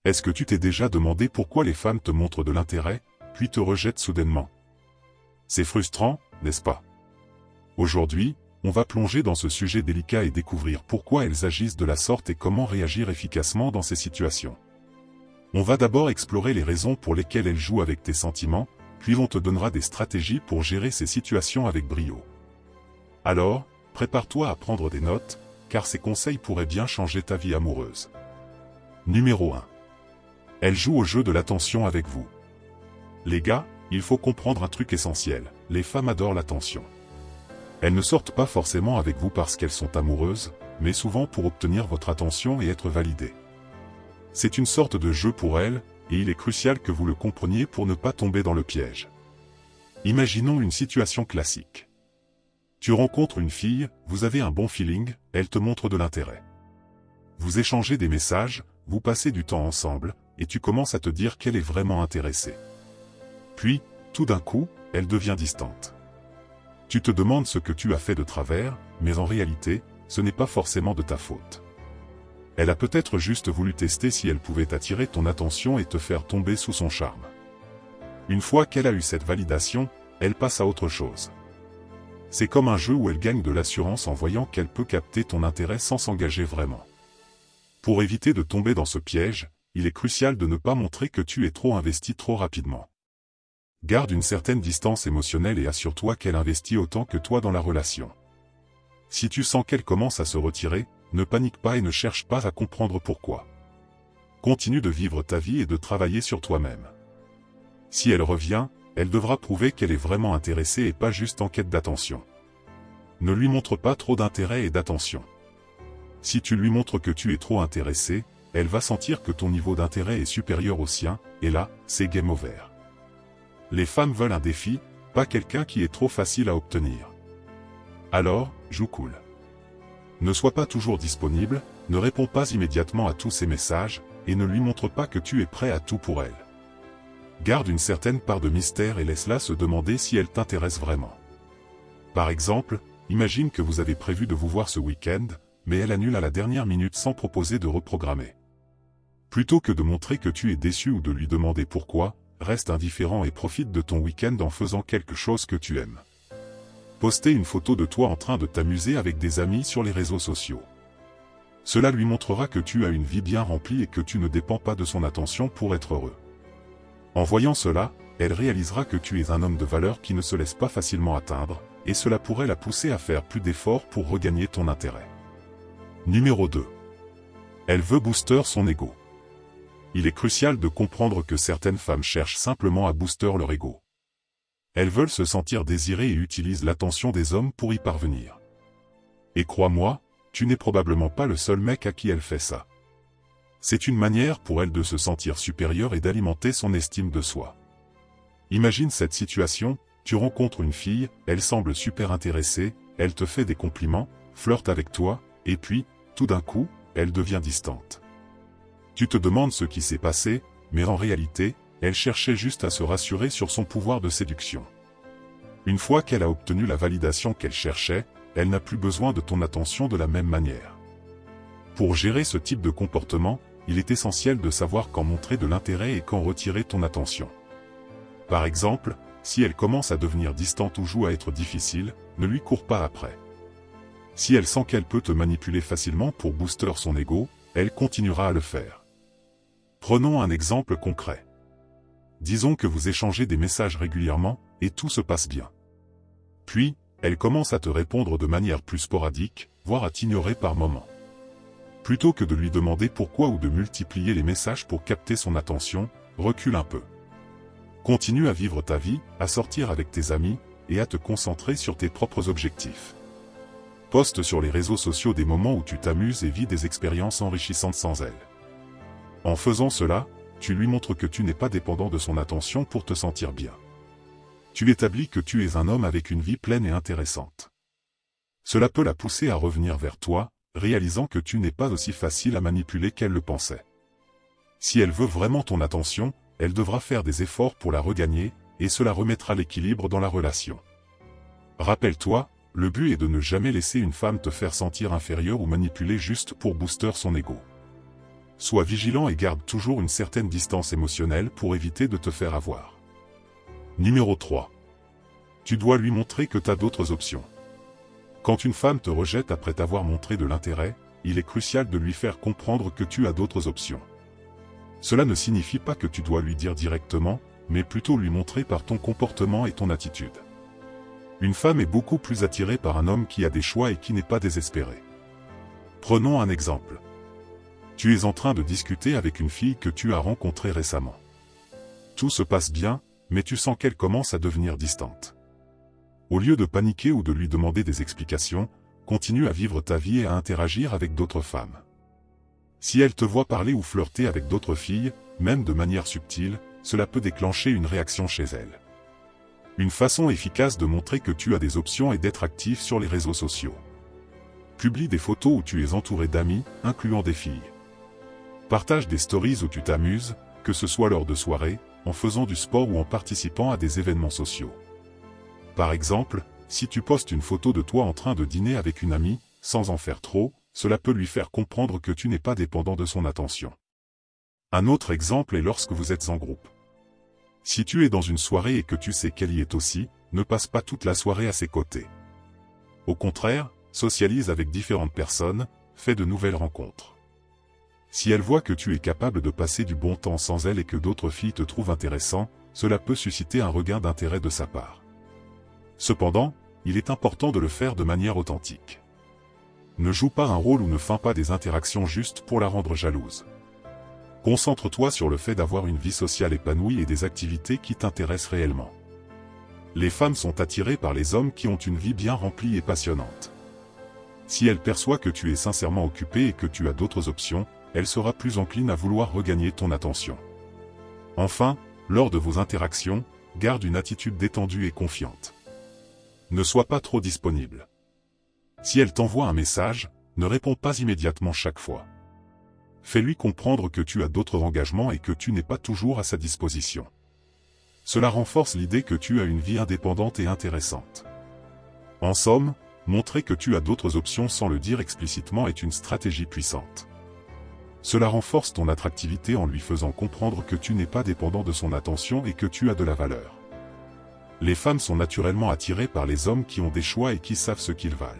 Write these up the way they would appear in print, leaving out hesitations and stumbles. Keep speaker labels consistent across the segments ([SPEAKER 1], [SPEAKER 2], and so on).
[SPEAKER 1] Est-ce que tu t'es déjà demandé pourquoi les femmes te montrent de l'intérêt, puis te rejettent soudainement? C'est frustrant, n'est-ce pas? Aujourd'hui, on va plonger dans ce sujet délicat et découvrir pourquoi elles agissent de la sorte et comment réagir efficacement dans ces situations. On va d'abord explorer les raisons pour lesquelles elles jouent avec tes sentiments, puis on te donnera des stratégies pour gérer ces situations avec brio. Alors, prépare-toi à prendre des notes, car ces conseils pourraient bien changer ta vie amoureuse. Numéro 1. Elles jouent au jeu de l'attention avec vous. Les gars, il faut comprendre un truc essentiel, les femmes adorent l'attention. Elles ne sortent pas forcément avec vous parce qu'elles sont amoureuses, mais souvent pour obtenir votre attention et être validées. C'est une sorte de jeu pour elles, et il est crucial que vous le compreniez pour ne pas tomber dans le piège. Imaginons une situation classique. Tu rencontres une fille, vous avez un bon feeling, elle te montre de l'intérêt. Vous échangez des messages, vous passez du temps ensemble, et tu commences à te dire qu'elle est vraiment intéressée. Puis, tout d'un coup, elle devient distante. Tu te demandes ce que tu as fait de travers, mais en réalité, ce n'est pas forcément de ta faute. Elle a peut-être juste voulu tester si elle pouvait attirer ton attention et te faire tomber sous son charme. Une fois qu'elle a eu cette validation, elle passe à autre chose. C'est comme un jeu où elle gagne de l'assurance en voyant qu'elle peut capter ton intérêt sans s'engager vraiment. Pour éviter de tomber dans ce piège, il est crucial de ne pas montrer que tu es trop investi trop rapidement. Garde une certaine distance émotionnelle et assure-toi qu'elle investit autant que toi dans la relation. Si tu sens qu'elle commence à se retirer, ne panique pas et ne cherche pas à comprendre pourquoi. Continue de vivre ta vie et de travailler sur toi-même. Si elle revient, elle devra prouver qu'elle est vraiment intéressée et pas juste en quête d'attention. Ne lui montre pas trop d'intérêt et d'attention. Si tu lui montres que tu es trop intéressé, elle va sentir que ton niveau d'intérêt est supérieur au sien, et là, c'est game over. Les femmes veulent un défi, pas quelqu'un qui est trop facile à obtenir. Alors, joue cool. Ne sois pas toujours disponible, ne réponds pas immédiatement à tous ses messages, et ne lui montre pas que tu es prêt à tout pour elle. Garde une certaine part de mystère et laisse-la se demander si elle t'intéresse vraiment. Par exemple, imagine que vous avez prévu de vous voir ce week-end, mais elle annule à la dernière minute sans proposer de reprogrammer. Plutôt que de montrer que tu es déçu ou de lui demander pourquoi, reste indifférent et profite de ton week-end en faisant quelque chose que tu aimes. Postez une photo de toi en train de t'amuser avec des amis sur les réseaux sociaux. Cela lui montrera que tu as une vie bien remplie et que tu ne dépends pas de son attention pour être heureux. En voyant cela, elle réalisera que tu es un homme de valeur qui ne se laisse pas facilement atteindre, et cela pourrait la pousser à faire plus d'efforts pour regagner ton intérêt. Numéro 2. Elle veut booster son ego. Il est crucial de comprendre que certaines femmes cherchent simplement à booster leur ego. Elles veulent se sentir désirées et utilisent l'attention des hommes pour y parvenir. Et crois-moi, tu n'es probablement pas le seul mec à qui elle fait ça. C'est une manière pour elle de se sentir supérieure et d'alimenter son estime de soi. Imagine cette situation, tu rencontres une fille, elle semble super intéressée, elle te fait des compliments, flirte avec toi, et puis, tout d'un coup, elle devient distante. Tu te demandes ce qui s'est passé, mais en réalité, elle cherchait juste à se rassurer sur son pouvoir de séduction. Une fois qu'elle a obtenu la validation qu'elle cherchait, elle n'a plus besoin de ton attention de la même manière. Pour gérer ce type de comportement, il est essentiel de savoir quand montrer de l'intérêt et quand retirer ton attention. Par exemple, si elle commence à devenir distante ou joue à être difficile, ne lui cours pas après. Si elle sent qu'elle peut te manipuler facilement pour booster son ego, elle continuera à le faire. Prenons un exemple concret. Disons que vous échangez des messages régulièrement, et tout se passe bien. Puis, elle commence à te répondre de manière plus sporadique, voire à t'ignorer par moments. Plutôt que de lui demander pourquoi ou de multiplier les messages pour capter son attention, recule un peu. Continue à vivre ta vie, à sortir avec tes amis, et à te concentrer sur tes propres objectifs. Poste sur les réseaux sociaux des moments où tu t'amuses et vis des expériences enrichissantes sans elle. En faisant cela, tu lui montres que tu n'es pas dépendant de son attention pour te sentir bien. Tu établis que tu es un homme avec une vie pleine et intéressante. Cela peut la pousser à revenir vers toi, réalisant que tu n'es pas aussi facile à manipuler qu'elle le pensait. Si elle veut vraiment ton attention, elle devra faire des efforts pour la regagner, et cela remettra l'équilibre dans la relation. Rappelle-toi, le but est de ne jamais laisser une femme te faire sentir inférieure ou manipuler juste pour booster son ego. Sois vigilant et garde toujours une certaine distance émotionnelle pour éviter de te faire avoir. Numéro 3. Tu dois lui montrer que tu as d'autres options. Quand une femme te rejette après t'avoir montré de l'intérêt, il est crucial de lui faire comprendre que tu as d'autres options. Cela ne signifie pas que tu dois lui dire directement, mais plutôt lui montrer par ton comportement et ton attitude. Une femme est beaucoup plus attirée par un homme qui a des choix et qui n'est pas désespéré. Prenons un exemple. Tu es en train de discuter avec une fille que tu as rencontrée récemment. Tout se passe bien, mais tu sens qu'elle commence à devenir distante. Au lieu de paniquer ou de lui demander des explications, continue à vivre ta vie et à interagir avec d'autres femmes. Si elle te voit parler ou flirter avec d'autres filles, même de manière subtile, cela peut déclencher une réaction chez elle. Une façon efficace de montrer que tu as des options est d'être actif sur les réseaux sociaux. Publie des photos où tu es entouré d'amis, incluant des filles. Partage des stories où tu t'amuses, que ce soit lors de soirées, en faisant du sport ou en participant à des événements sociaux. Par exemple, si tu postes une photo de toi en train de dîner avec une amie, sans en faire trop, cela peut lui faire comprendre que tu n'es pas dépendant de son attention. Un autre exemple est lorsque vous êtes en groupe. Si tu es dans une soirée et que tu sais qu'elle y est aussi, ne passe pas toute la soirée à ses côtés. Au contraire, socialise avec différentes personnes, fais de nouvelles rencontres. Si elle voit que tu es capable de passer du bon temps sans elle et que d'autres filles te trouvent intéressant, cela peut susciter un regain d'intérêt de sa part. Cependant, il est important de le faire de manière authentique. Ne joue pas un rôle ou ne feins pas des interactions juste pour la rendre jalouse. Concentre-toi sur le fait d'avoir une vie sociale épanouie et des activités qui t'intéressent réellement. Les femmes sont attirées par les hommes qui ont une vie bien remplie et passionnante. Si elle perçoit que tu es sincèrement occupé et que tu as d'autres options, elle sera plus encline à vouloir regagner ton attention. Enfin, lors de vos interactions, garde une attitude détendue et confiante. Ne sois pas trop disponible. Si elle t'envoie un message, ne réponds pas immédiatement chaque fois. Fais-lui comprendre que tu as d'autres engagements et que tu n'es pas toujours à sa disposition. Cela renforce l'idée que tu as une vie indépendante et intéressante. En somme, montrer que tu as d'autres options sans le dire explicitement est une stratégie puissante. Cela renforce ton attractivité en lui faisant comprendre que tu n'es pas dépendant de son attention et que tu as de la valeur. Les femmes sont naturellement attirées par les hommes qui ont des choix et qui savent ce qu'ils valent.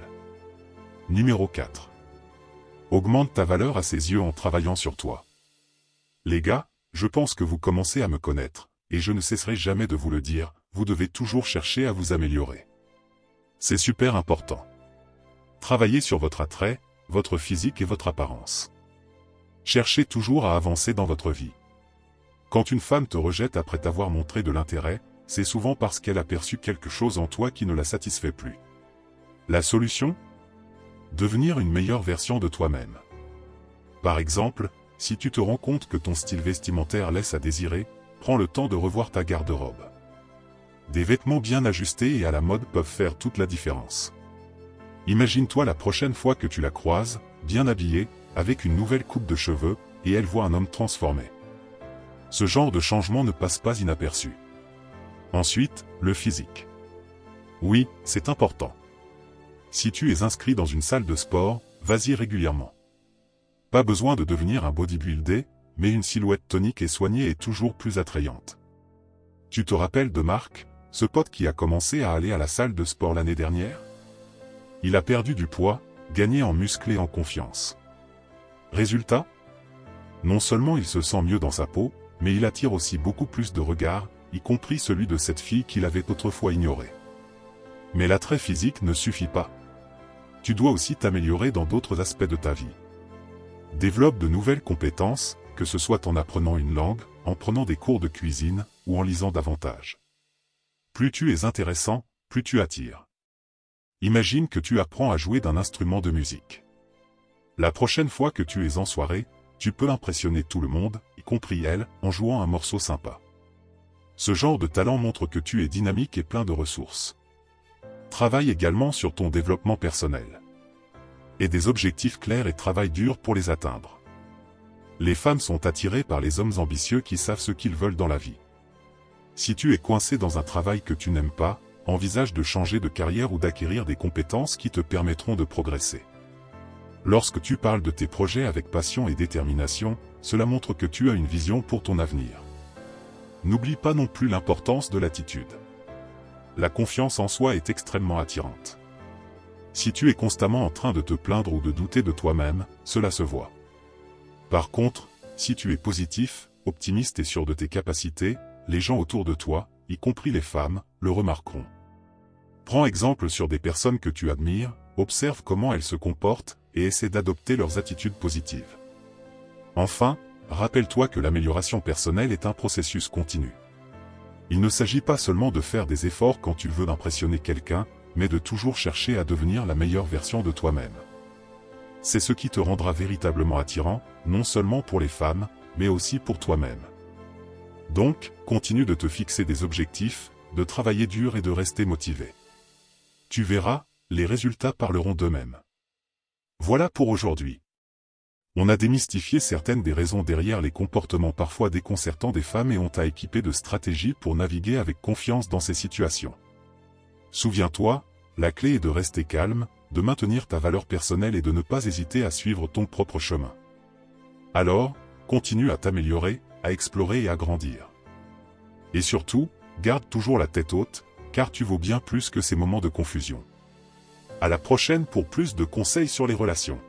[SPEAKER 1] Numéro 4. Augmente ta valeur à ses yeux en travaillant sur toi. Les gars, je pense que vous commencez à me connaître, et je ne cesserai jamais de vous le dire, vous devez toujours chercher à vous améliorer. C'est super important. Travaillez sur votre attrait, votre physique et votre apparence. Cherchez toujours à avancer dans votre vie. Quand une femme te rejette après t'avoir montré de l'intérêt, c'est souvent parce qu'elle a perçu quelque chose en toi qui ne la satisfait plus. La solution ? Devenir une meilleure version de toi-même. Par exemple, si tu te rends compte que ton style vestimentaire laisse à désirer, prends le temps de revoir ta garde-robe. Des vêtements bien ajustés et à la mode peuvent faire toute la différence. Imagine-toi la prochaine fois que tu la croises, bien habillée, avec une nouvelle coupe de cheveux, et elle voit un homme transformé. Ce genre de changement ne passe pas inaperçu. Ensuite, le physique. Oui, c'est important. Si tu es inscrit dans une salle de sport, vas-y régulièrement. Pas besoin de devenir un bodybuilder, mais une silhouette tonique et soignée est toujours plus attrayante. Tu te rappelles de Marc, ce pote qui a commencé à aller à la salle de sport l'année dernière? Il a perdu du poids, gagné en muscles et en confiance. Résultat? Non seulement il se sent mieux dans sa peau, mais il attire aussi beaucoup plus de regards, y compris celui de cette fille qu'il avait autrefois ignorée. Mais l'attrait physique ne suffit pas. Tu dois aussi t'améliorer dans d'autres aspects de ta vie. Développe de nouvelles compétences, que ce soit en apprenant une langue, en prenant des cours de cuisine, ou en lisant davantage. Plus tu es intéressant, plus tu attires. Imagine que tu apprends à jouer d'un instrument de musique. La prochaine fois que tu es en soirée, tu peux impressionner tout le monde, y compris elle, en jouant un morceau sympa. Ce genre de talent montre que tu es dynamique et plein de ressources. Travaille également sur ton développement personnel. Aie des objectifs clairs et travaille dur pour les atteindre. Les femmes sont attirées par les hommes ambitieux qui savent ce qu'ils veulent dans la vie. Si tu es coincé dans un travail que tu n'aimes pas, envisage de changer de carrière ou d'acquérir des compétences qui te permettront de progresser. Lorsque tu parles de tes projets avec passion et détermination, cela montre que tu as une vision pour ton avenir. N'oublie pas non plus l'importance de l'attitude. La confiance en soi est extrêmement attirante. Si tu es constamment en train de te plaindre ou de douter de toi-même, cela se voit. Par contre, si tu es positif, optimiste et sûr de tes capacités, les gens autour de toi, y compris les femmes, le remarqueront. Prends exemple sur des personnes que tu admires, observe comment elles se comportent et essaie d'adopter leurs attitudes positives. Enfin, rappelle-toi que l'amélioration personnelle est un processus continu. Il ne s'agit pas seulement de faire des efforts quand tu veux impressionner quelqu'un, mais de toujours chercher à devenir la meilleure version de toi-même. C'est ce qui te rendra véritablement attirant, non seulement pour les femmes, mais aussi pour toi-même. Donc, continue de te fixer des objectifs, de travailler dur et de rester motivé. Tu verras, les résultats parleront d'eux-mêmes. Voilà pour aujourd'hui. On a démystifié certaines des raisons derrière les comportements parfois déconcertants des femmes et on t'a équipé de stratégies pour naviguer avec confiance dans ces situations. Souviens-toi, la clé est de rester calme, de maintenir ta valeur personnelle et de ne pas hésiter à suivre ton propre chemin. Alors, continue à t'améliorer, à explorer et à grandir. Et surtout, garde toujours la tête haute, car tu vaux bien plus que ces moments de confusion. À la prochaine pour plus de conseils sur les relations.